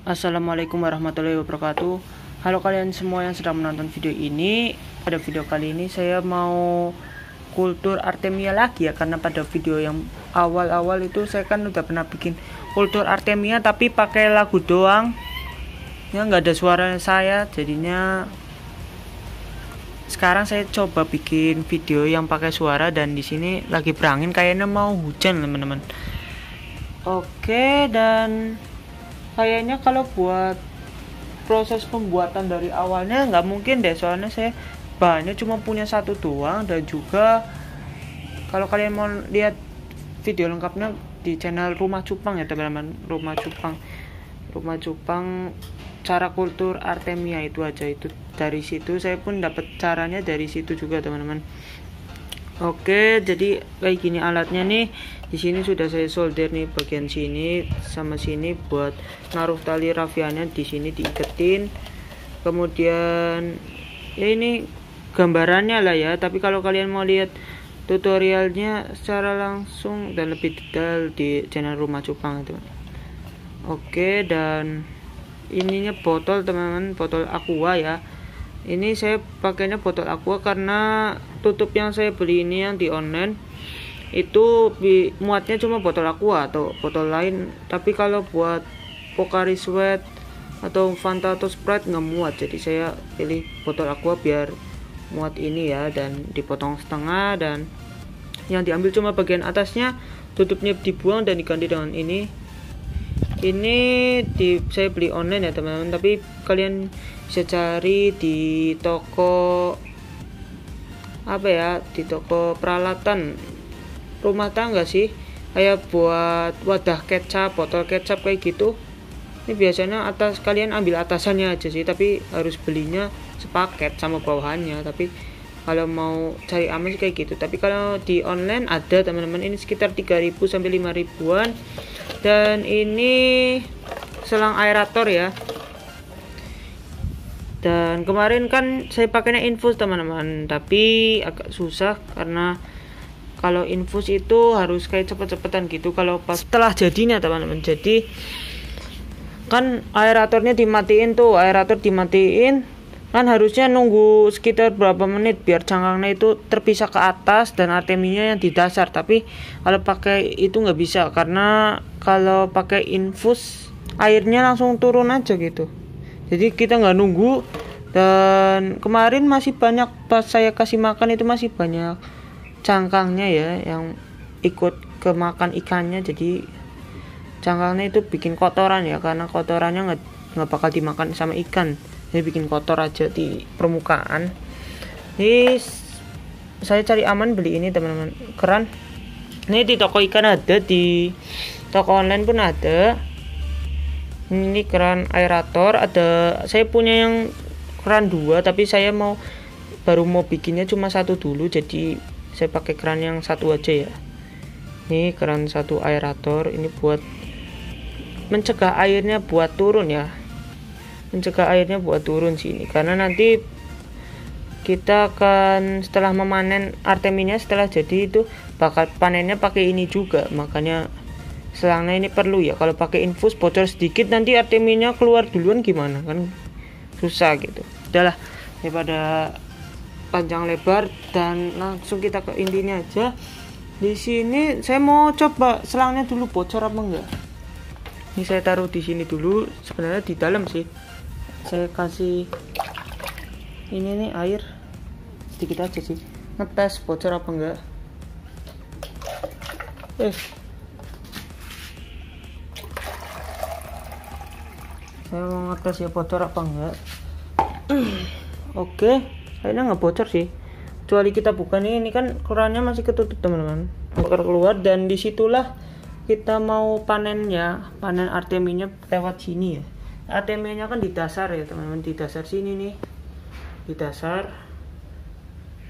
Assalamualaikum warahmatullahi wabarakatuh. Halo kalian semua yang sedang menonton video ini. Pada video kali ini saya mau kultur Artemia lagi ya, karena pada video yang awal-awal itu saya kan udah pernah bikin kultur Artemia tapi pakai lagu doang. Ya nggak ada suara saya, jadinya sekarang saya coba bikin video yang pakai suara, dan di sini lagi berangin, kayaknya mau hujan teman-teman. Oke, dan kayaknya kalau buat proses pembuatan dari awalnya nggak mungkin deh, soalnya saya bahannya cuma punya satu doang. Dan juga kalau kalian mau lihat video lengkapnya di channel Rumah Cupang ya teman-teman. Rumah Cupang cara kultur Artemia itu aja, itu dari situ saya pun dapat caranya dari situ juga teman-teman. Oke, jadi kayak gini alatnya nih. Di sini sudah saya solder nih bagian sini sama sini buat naruh tali rafiannya, di sini diiketin. Kemudian ya ini gambarannya lah ya, tapi kalau kalian mau lihat tutorialnya secara langsung dan lebih detail di channel Rumah Cupang itu. Oke, dan ininya botol teman-teman, botol aqua ya. Ini saya pakainya botol aqua karena tutup yang saya beli ini yang di online itu muatnya cuma botol aqua atau botol lain, tapi kalau buat Pocari Sweat atau Fanta atau Sprite nggak muat, jadi saya pilih botol aqua biar muat ini ya. Dan dipotong setengah, dan yang diambil cuma bagian atasnya, tutupnya dibuang dan diganti dengan ini saya beli online ya teman-teman, tapi kalian bisa cari di toko di toko peralatan rumah tangga sih, kayak buat wadah kecap, botol kecap kayak gitu. Ini biasanya kalian ambil atasannya aja sih, tapi harus belinya sepaket sama bawahannya. Tapi kalau mau cari aman sih kayak gitu. Tapi kalau di online ada teman-teman, ini sekitar 3.000 sampai 5.000-an. Dan ini selang aerator ya. Dan kemarin kan saya pakainya infus teman-teman, tapi agak susah karena kalau infus itu harus kayak cepet-cepetan gitu kalau pas setelah jadinya teman-teman. Jadi kan aerator dimatiin kan, harusnya nunggu sekitar berapa menit biar cangkangnya itu terpisah ke atas dan arteminya yang di dasar. Tapi kalau pakai itu nggak bisa, karena kalau pakai infus airnya langsung turun aja gitu, jadi kita nggak nunggu. Dan kemarin masih banyak, pas saya kasih makan itu masih banyak cangkangnya ya yang ikut kemakan ikannya, jadi cangkangnya itu bikin kotoran ya, karena kotorannya nggak bakal dimakan sama ikan, jadi bikin kotor aja di permukaan. Jadi saya cari aman beli ini teman-teman, keran. Ini di toko ikan ada, di toko online pun ada. Ini keran aerator ada, saya punya yang keran 2, tapi saya baru mau bikinnya cuma satu dulu, jadi saya pakai keran yang satu aja ya. Ini keran 1 aerator, ini buat mencegah airnya buat turun ya, sini, karena nanti kita akan setelah memanen arteminya, setelah jadi itu bakal panennya pakai ini juga, makanya selangnya ini perlu ya. Kalau pakai infus bocor sedikit nanti arteminya keluar duluan, gimana kan, susah gitu. Udahlah, daripada panjang lebar, dan langsung kita ke intinya aja. Di sini saya mau coba selangnya dulu bocor apa enggak. Ini saya taruh di sini dulu, sebenarnya di dalam sih. Saya kasih ini nih air sedikit aja sih, ngetes bocor apa enggak. Saya mau ngetes ya bocor apa enggak. Oke, kayaknya nggak bocor sih, kecuali kita buka nih, ini kan kerannya masih ketutup teman-teman, bakal keluar. Dan disitulah kita mau panen arteminya lewat sini ya. Arteminya kan di dasar ya teman-teman, di dasar sini nih, di dasar,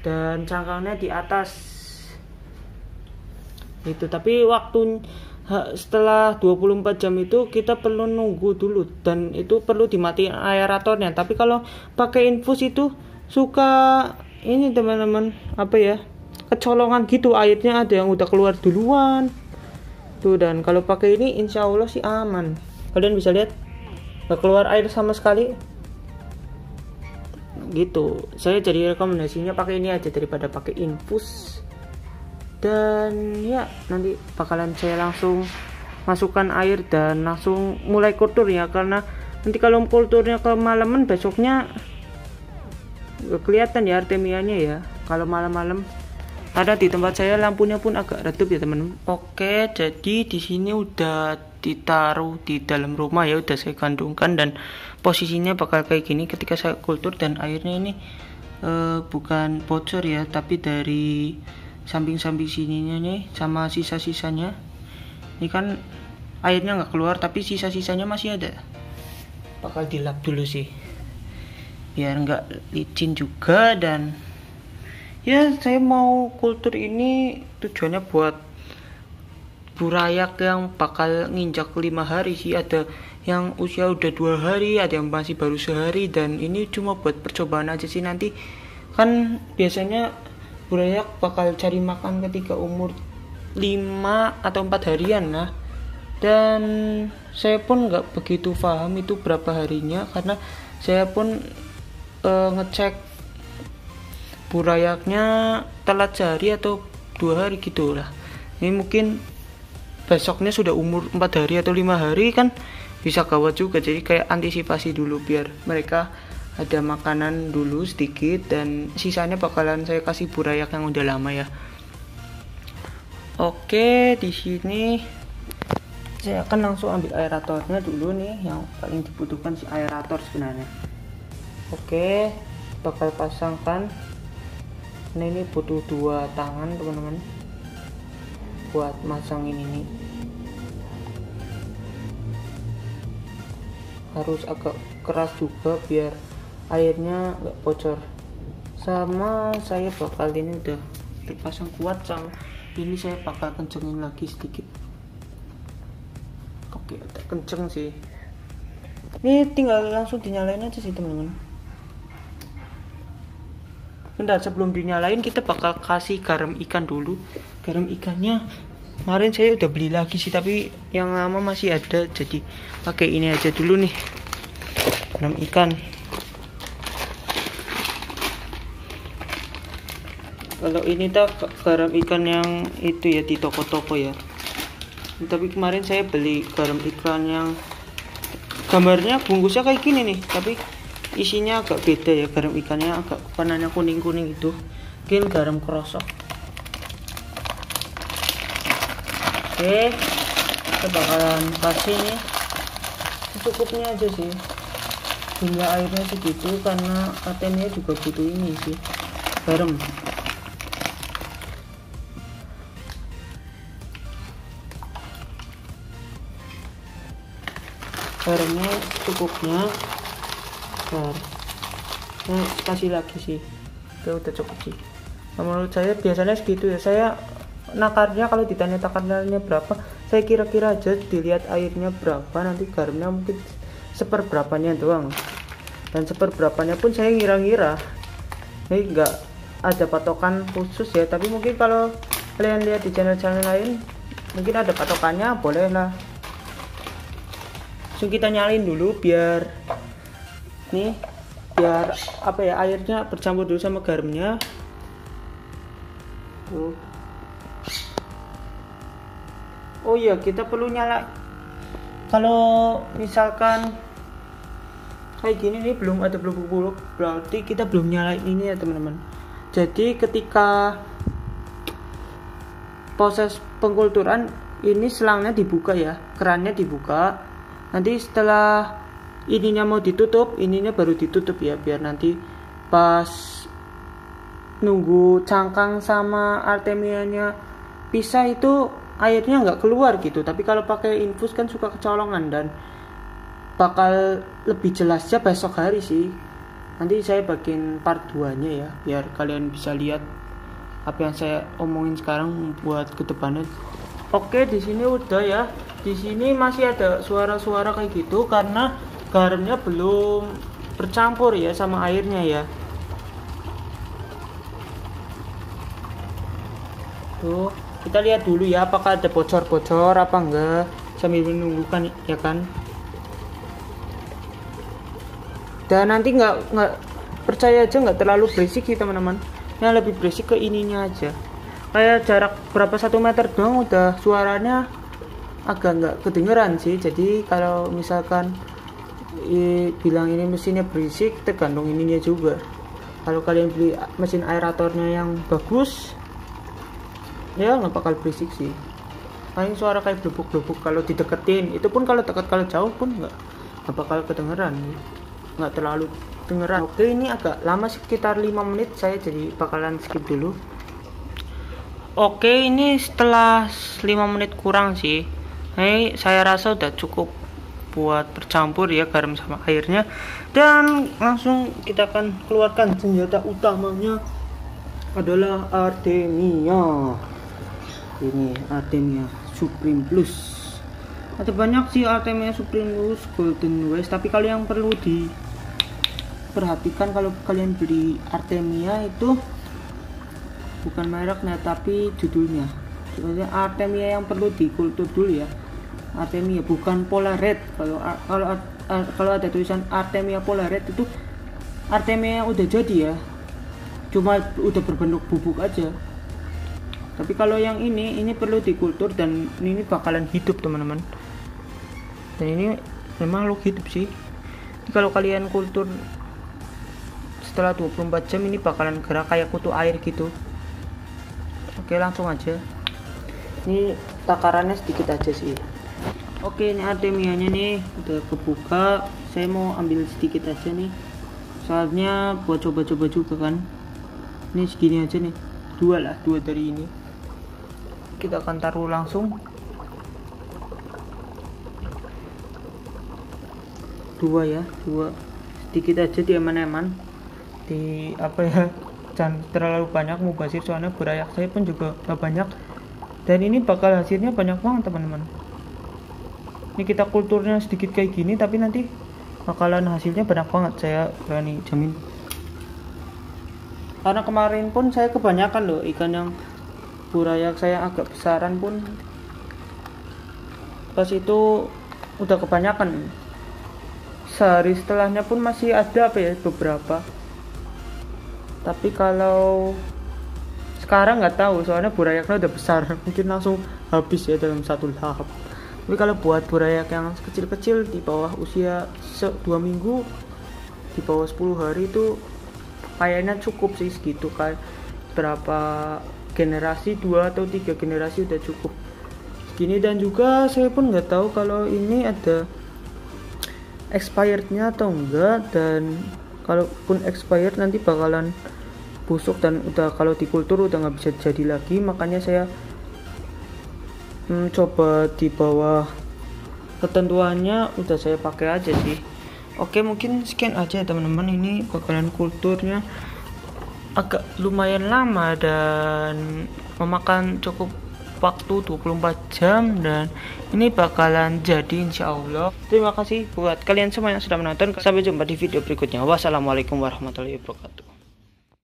dan cangkangnya di atas itu. Tapi setelah 24 jam itu kita perlu nunggu dulu, dan itu perlu dimatiin aeratornya. Tapi kalau pakai infus itu suka ini teman-teman, kecolongan gitu, airnya ada yang udah keluar duluan tuh. Dan kalau pakai ini insya Allah sih aman. Kalian bisa lihat nggak keluar air sama sekali gitu. Saya jadi rekomendasinya pakai ini aja daripada pakai infus. Dan ya nanti bakalan saya langsung masukkan air dan langsung mulai kultur ya, karena nanti kalau kulturnya kemalaman besoknya gak kelihatan ya artemianya ya kalau malam-malam. Ada di tempat saya lampunya pun agak redup ya teman-teman. Oke, jadi di sini udah ditaruh di dalam rumah ya, udah saya kandungkan dan posisinya bakal kayak gini ketika saya kultur. Dan airnya ini bukan bocor ya, tapi dari samping-samping sininya nih sama sisa-sisanya. Ini kan airnya nggak keluar tapi sisa-sisanya masih ada. Bakal dilap dulu sih biar nggak licin juga. Dan ya saya mau kultur ini tujuannya buat burayak yang bakal nginjak 5 hari sih. Ada yang usia udah 2 hari, ada yang masih baru sehari, dan ini cuma buat percobaan aja sih. Nanti kan biasanya burayak bakal cari makan ketika umur 5 atau 4 harian lah. Dan saya pun nggak begitu paham itu berapa harinya, karena saya pun ngecek burayaknya telat sehari atau 2 hari gitu lah. Ini mungkin besoknya sudah umur 4 hari atau 5 hari kan bisa gawat juga. Jadi kayak antisipasi dulu biar mereka ada makanan dulu sedikit, dan sisanya bakalan saya kasih burayak yang udah lama ya. Oke, di sini saya akan langsung ambil aeratornya dulu nih, yang paling dibutuhkan si aerator sebenarnya. Oke, bakal pasangkan. Nah ini butuh 2 tangan teman-teman buat masang ini nih. Harus agak keras juga biar airnya nggak bocor. Sama saya bakal ini udah terpasang kuat, sama ini saya bakal kencengin lagi sedikit. Oke, agak kenceng sih. Ini tinggal langsung dinyalain aja sih teman-teman. Bentar, sebelum dinyalain kita bakal kasih garam ikan dulu. Garam ikannya kemarin saya udah beli lagi sih, tapi yang lama masih ada, jadi pakai ini aja dulu nih, garam ikan. Kalau ini tuh garam ikan yang itu ya di toko-toko ya, tapi kemarin saya beli garam ikan yang gambarnya bungkusnya kayak gini nih, tapi isinya agak beda ya. Garam ikannya agak warnanya kuning-kuning itu, mungkin garam krosok. Oke, kita bakalan kasih nih secukupnya aja sih, jumlah airnya segitu karena katanya juga butuh ini sih, garam. Garamnya secukupnya. Nah, kasih lagi sih, udah cukup sih. Nah, menurut saya biasanya segitu ya. Saya nakarnya kalau ditanya takarannya berapa, saya kira-kira aja, dilihat airnya berapa, nanti garamnya mungkin seperberapanya doang, dan seperberapanya pun saya ngira-ngira. Ini enggak ada patokan khusus ya, tapi mungkin kalau kalian lihat di channel-channel lain mungkin ada patokannya, boleh lah. Langsung kita nyalin dulu biar nih, biar apa ya, airnya bercampur dulu sama garamnya. Tuh. Oh iya, kita perlu nyala. Kalau misalkan kayak gini nih belum ada bubuk-bubuk, berarti kita belum nyalain ini ya teman-teman. Jadi ketika proses pengkulturan ini selangnya dibuka ya, kerannya dibuka. Nanti setelah ininya mau ditutup, ininya baru ditutup ya, biar nanti pas nunggu cangkang sama artemianya pisah itu airnya nggak keluar gitu. Tapi kalau pakai infus kan suka kecolongan, dan bakal lebih jelasnya besok hari sih. Nanti saya bagiin part 2 nya ya, biar kalian bisa lihat apa yang saya omongin sekarang buat kedepannya. Oke, di sini udah ya. Di sini masih ada suara-suara kayak gitu karena garamnya belum bercampur ya sama airnya ya. Tuh, kita lihat dulu ya apakah ada bocor-bocor apa enggak sambil menunggukan ya kan. Dan nanti nggak percaya aja, nggak terlalu berisik sih teman-teman. Yang lebih berisik ke ininya aja. Kayak jarak berapa 1 meter doang udah suaranya agak nggak kedengeran sih. Jadi kalau misalkan bilang ini mesinnya berisik, tergantung ininya juga. Kalau kalian beli mesin aeratornya yang bagus, ya nggak bakal berisik sih. Paling suara kayak blubuk-blubuk kalau dideketin. Itu pun kalau dekat, kalau jauh pun nggak bakal kedengeran, nggak terlalu dengeran. Oke, ini agak lama sekitar 5 menit, saya jadi bakalan skip dulu. Oke, ini setelah 5 menit kurang sih. Ini saya rasa udah cukup buat bercampur ya garam sama airnya, dan langsung kita akan keluarkan senjata utamanya adalah Artemia. Ini Artemia Supreme Plus. Ada banyak sih Artemia Supreme Plus, Golden West, tapi kalau yang perlu diperhatikan kalau kalian beli Artemia itu bukan mereknya tapi judulnya. Sebenarnya Artemia yang perlu dikultur dulu ya. Artemia bukan Polaret. Kalau ada tulisan Artemia Polaret itu Artemia udah jadi ya, cuma udah berbentuk bubuk aja. Tapi kalau yang ini perlu dikultur, dan ini bakalan hidup teman-teman. Dan ini memang makhluk hidup sih. Jadi kalau kalian kultur setelah 24 jam ini bakalan gerak kayak kutu air gitu. Oke, langsung aja. Ini takarannya sedikit aja sih. Oke, ini Artemianya nih udah kebuka. Saya mau ambil sedikit aja nih, soalnya buat coba-coba juga kan. Ini segini aja nih, dua dari ini. Kita akan taruh langsung dua sedikit aja di eman-eman, di apa ya, jangan terlalu banyak mubazir, soalnya berayak saya pun juga gak banyak, dan ini bakal hasilnya banyak banget teman-teman. Ini kita kulturnya sedikit kayak gini, tapi nanti bakalan hasilnya banyak banget, saya berani jamin. Karena kemarin pun saya kebanyakan loh ikan yang burayak saya agak besaran pun, pas itu udah kebanyakan. Sehari setelahnya pun masih ada beberapa. Tapi kalau sekarang nggak tahu, soalnya burayaknya udah besar, mungkin langsung habis ya dalam satu lahap. Tapi kalau buat burayak yang kecil-kecil di bawah usia 2 minggu, di bawah 10 hari itu kayaknya cukup sih segitu. Kayak berapa generasi, 2 atau 3 generasi udah cukup segini. Dan juga saya pun nggak tahu kalau ini ada expirednya atau enggak, dan kalaupun expired nanti bakalan busuk dan udah kalau dikultur udah nggak bisa jadi lagi. Makanya saya coba di bawah ketentuannya udah saya pakai aja sih. Oke, mungkin sekian aja ya teman-teman. Ini bakalan kulturnya agak lumayan lama dan memakan cukup waktu 24 jam, dan ini bakalan jadi insyaallah. Terima kasih buat kalian semua yang sudah menonton. Sampai jumpa di video berikutnya. Wassalamualaikum warahmatullahi wabarakatuh.